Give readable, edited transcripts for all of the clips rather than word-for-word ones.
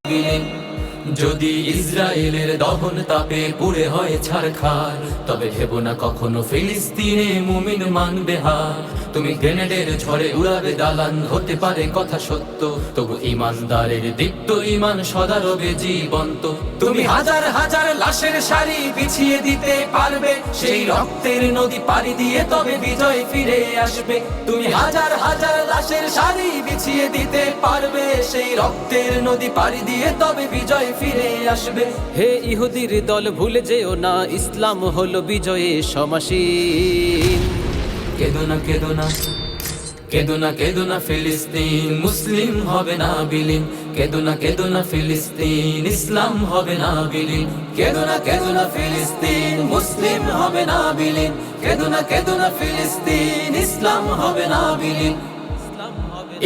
বিলীন। যদি ইসরায়েলের দহন তাপে পুড়ে হয় ছারখার, তবে ভেবো না কখনো ফিলিস্তিনে মুমিন মানবে হার। তুমি গ্রেনেডের ঝড়ে উড়াবে দালান, হতে পারে কথা সত্য, তবু ইমানদারের দীপ্ত ইমান সদা রবে জীবন্ত। তুমি হাজার হাজার লাশের সারি বিছিয়ে দিতে পারবে, সেই রক্তের নদী পাড়ি দিয়ে তবে বিজয় ফিরে আসবে। তুমি হাজার হাজার লাশের সারি বিছিয়ে দিতে পারবে, সেই রক্তের নদী পাড়ি দিয়ে তবে বিজয় ফিরে আসবে। হে ইহুদির দল ভুলে যেও না, ইসলাম হলো বিজয়ে সমাসীন। কেঁদো না কেঁদো না, কেঁদো না কেঁদো না ফিলিস্তিন, মুসলিম হবে না বিলীন। কেঁদো না কেঁদো না ফিলিস্তিন, ইসলাম হবে না বিলীন। কেঁদো না কেঁদো না ফিলিস্তিন, মুসলিম হবে না বিলীন। কেঁদো না কেঁদো না ফিলিস্তিন, ইসলাম হবে না বিলীন।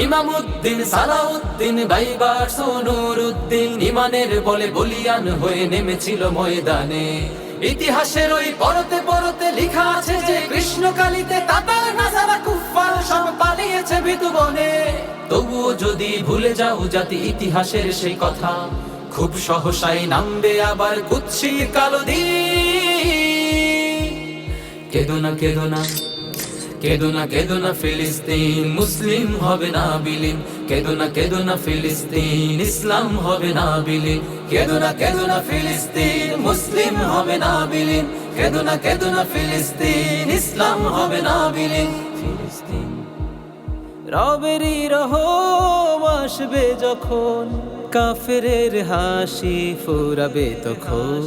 ইমামউদ্দিন, সালাউদ্দিন, বাইবার্স ও নুরউদ্দিন ইমানের বলে বলিয়ান হয়ে নেমেছিল ময়দানে। ইতিহাসের ওই পরতে পরতে লেখা আছে যে কৃষ্ণকালীতে তাতার নাজারা কুফফার সব পালিয়েছে ভীতু বনে। তবুও যদি ভুলে যাও জাতি ইতিহাসের সেই কথা, খুব সহসাই নামবে আবার কুৎসির কালো দিন। কেঁদো না কেঁদো না, কেঁদো না কেঁদো না ফিলিস্তিন, মুসলিম হবে না বিলীন। কেঁদো না কেঁদো না ফিলিস্তিন, ইসলাম হবে না বিলীন। কেঁদো না কেঁদো না ফিলিস্তিন, মুসলিম হবে না বিলীন। কেঁদো না কেঁদো না ফিলিস্তিন, ইসলাম হবে না বিলীন। রবেরই রহম আসবে যখন, কাফেরের হাসি ফুরাবে তখন।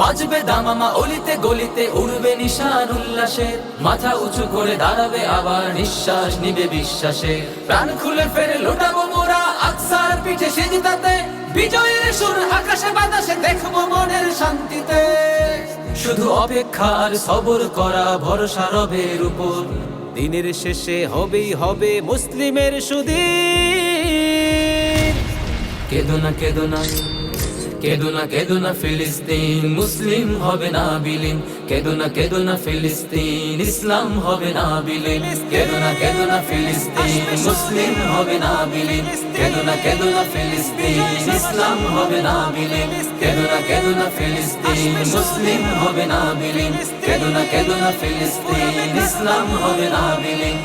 বাজবে দামামা অলিতে গলিতে, উড়বে নিশান উল্লাসে, মাথা উঁচু করে দাঁড়াবে আবার নিঃশ্বাস নিবে বিশ্বাসে। প্রাণ খুলে ফেরে লোটাবো মোরা আকসার পিঠে সেজদাতে, বিজয়ের সুর আকাশে বাতাসে দেখবো মনের শান্তিতে। শুধু অপেক্ষা আর সবর করা, ভরসা রবের উপর। দিনের শেষে হবেই হবে মুসলিমের সুদিন। কেঁদো না কেঁদো না, কেঁদো না কেঁদো না ফিলিস্তিন, মুসলিম হবে না বিলীন। কেঁদো না কেঁদো না ফিলিস্তিন, ইসলাম হবে না বিলীন। কেঁদো না কেঁদো না ফিলিস্তিন, মুসলিম হবে না বিলীন। কেঁদো না কেঁদো না ফিলিস্তিন, ইসলাম হবে না বিলীন। কেঁদো না কেঁদো না ফিলিস্তিন, মুসলিম হবে না বিলীন। কেঁদো না কেঁদো না ফিলিস্তিন, ইসলাম হবে না বিলীন।